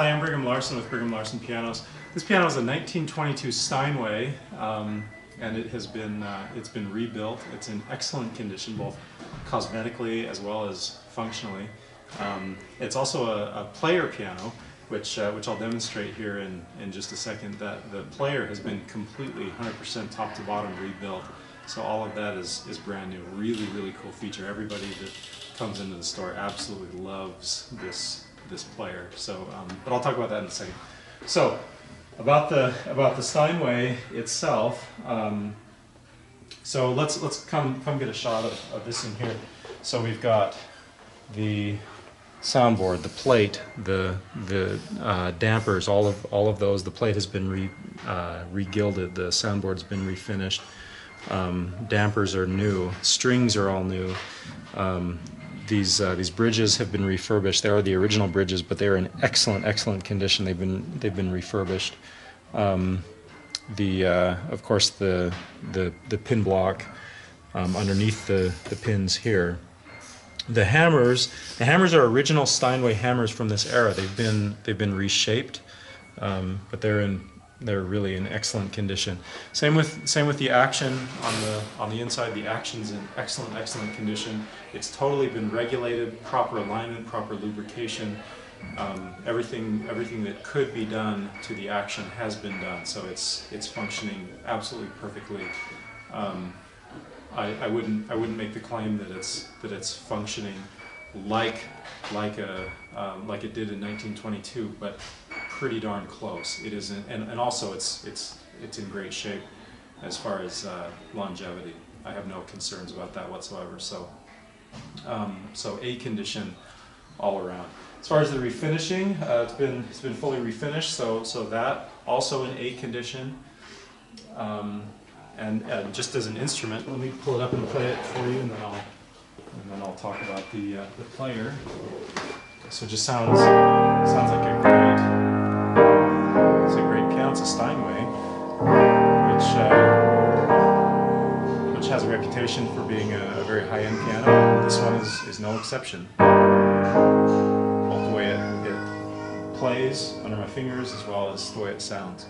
Hi, I'm Brigham Larson with Brigham Larson Pianos. This piano is a 1922 Steinway, and it's been rebuilt. It's in excellent condition, both cosmetically as well as functionally. It's also a player piano, which I'll demonstrate here in just a second. That the player has been completely 100% top to bottom rebuilt. So all of that is brand new. Really, really cool feature. Everybody that comes into the store absolutely loves this player. So, but I'll talk about that in a second. So, about the Steinway itself. So let's come get a shot of this in here. So we've got the soundboard, the plate, the dampers, all of those. The plate has been re-gilded. The soundboard's been refinished. Dampers are new. Strings are all new. These bridges have been refurbished. They are the original bridges, but they're in excellent condition. They've been refurbished. Of course the pin block underneath the pins here. The hammers are original Steinway hammers from this era. They've been reshaped, but they're really in excellent condition. Same with the action on the inside. The action's in excellent condition. It's totally been regulated, proper alignment, proper lubrication. Everything that could be done to the action has been done. So it's functioning absolutely perfectly. I wouldn't make the claim that it's functioning like it did in 1922, but pretty darn close. It is, and also it's in great shape as far as longevity. I have no concerns about that whatsoever. So A condition all around. As far as the refinishing, it's been fully refinished. So that also in A condition. And just as an instrument, let me pull it up and play it for you, and then I'll talk about the player. So it just sounds like a great piano. It's a Steinway, which has a reputation for being a very high-end piano. This one is no exception. Both the way it plays under my fingers, as well as the way it sounds.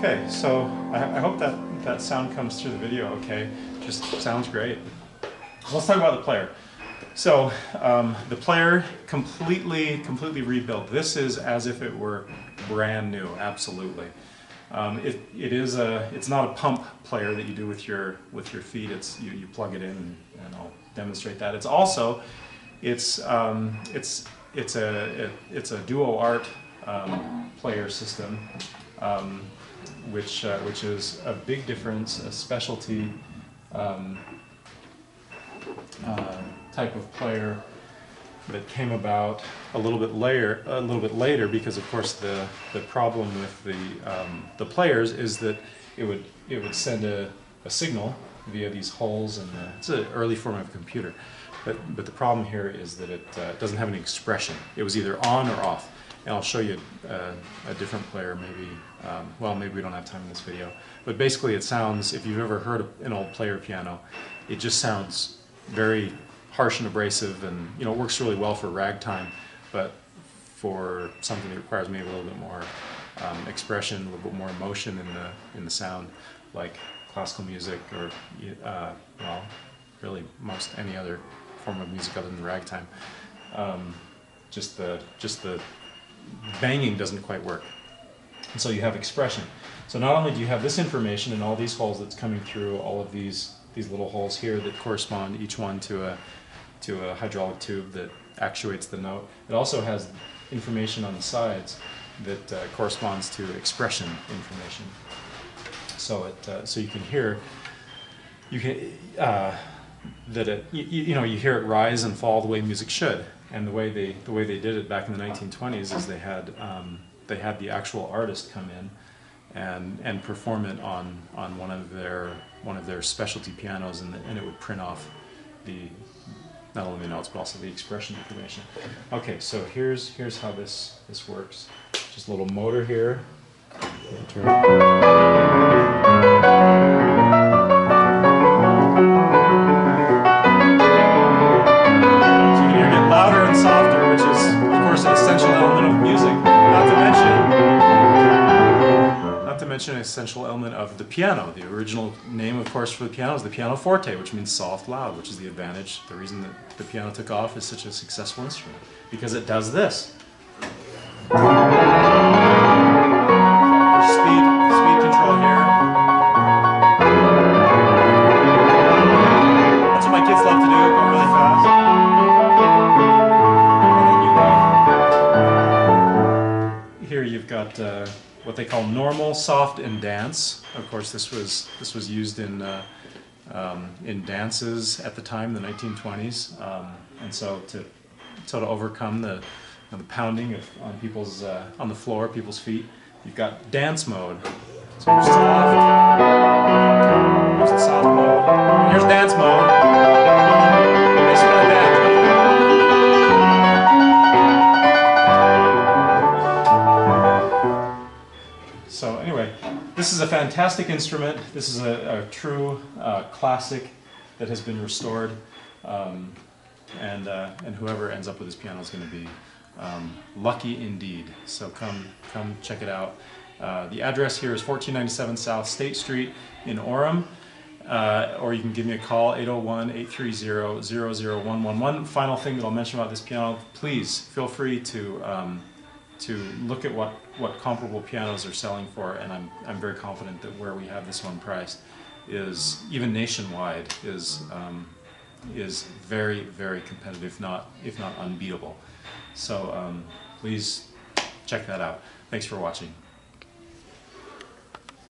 Okay, so I hope that sound comes through the video okay. Just sounds great. Let's talk about the player. So the player completely rebuilt. This is as if it were brand new, absolutely. It's not a pump player that you do with your feet. It's you plug it in, and I'll demonstrate that. It's also it's a duo art player system. Which is a big difference, a specialty type of player that came about a little bit later, because of course the problem with the players is that it would send a signal via these holes, and it's an early form of a computer, but the problem here is that it doesn't have any expression. It was either on or off. And I'll show you a different player, maybe, well, maybe we don't have time in this video, but basically it sounds, if you've ever heard an old player piano, it just sounds very harsh and abrasive, and it works really well for ragtime, but for something that requires maybe a little bit more expression, a little bit more emotion in the sound, like classical music, or well, really most any other form of music other than ragtime, just the banging doesn't quite work. And so you have expression. So not only do you have this information and all these holes that's coming through, all of these little holes here that correspond each one to a hydraulic tube that actuates the note. It also has information on the sides that corresponds to expression information. So so you can hear that you hear it rise and fall the way music should. And the way they did it back in the 1920s is they had the actual artist come in and perform it on one of their specialty pianos, and it would print off not only the notes but also the expression information. Okay, so here's how this works. Just a little motor here. Louder and softer, which is, of course, an essential element of music. Not to mention an essential element of the piano. The original name, of course, for the piano is the pianoforte, which means soft, loud, which is the advantage. The reason that the piano took off is such a successful instrument, because it does this. Speed control here. That's what my kids love to do, go really fast. Here you've got what they call normal, soft, and dance. Of course, this was used in dances at the time, the 1920s, and so to overcome the pounding on people's on the floor, people's feet, you've got dance mode. So here's soft. Here's the soft mode. And here's dance mode. This one, dance. So anyway, this is a fantastic instrument. This is a true classic that has been restored, and whoever ends up with this piano is going to be lucky indeed. So come check it out. The address here is 1497 South State Street in Orem, or you can give me a call, 801-830-00111. One final thing that I'll mention about this piano: please feel free to look at what comparable pianos are selling for, and I'm very confident that where we have this one priced is, even nationwide, is very, very competitive, if not unbeatable. So please check that out. Thanks for watching.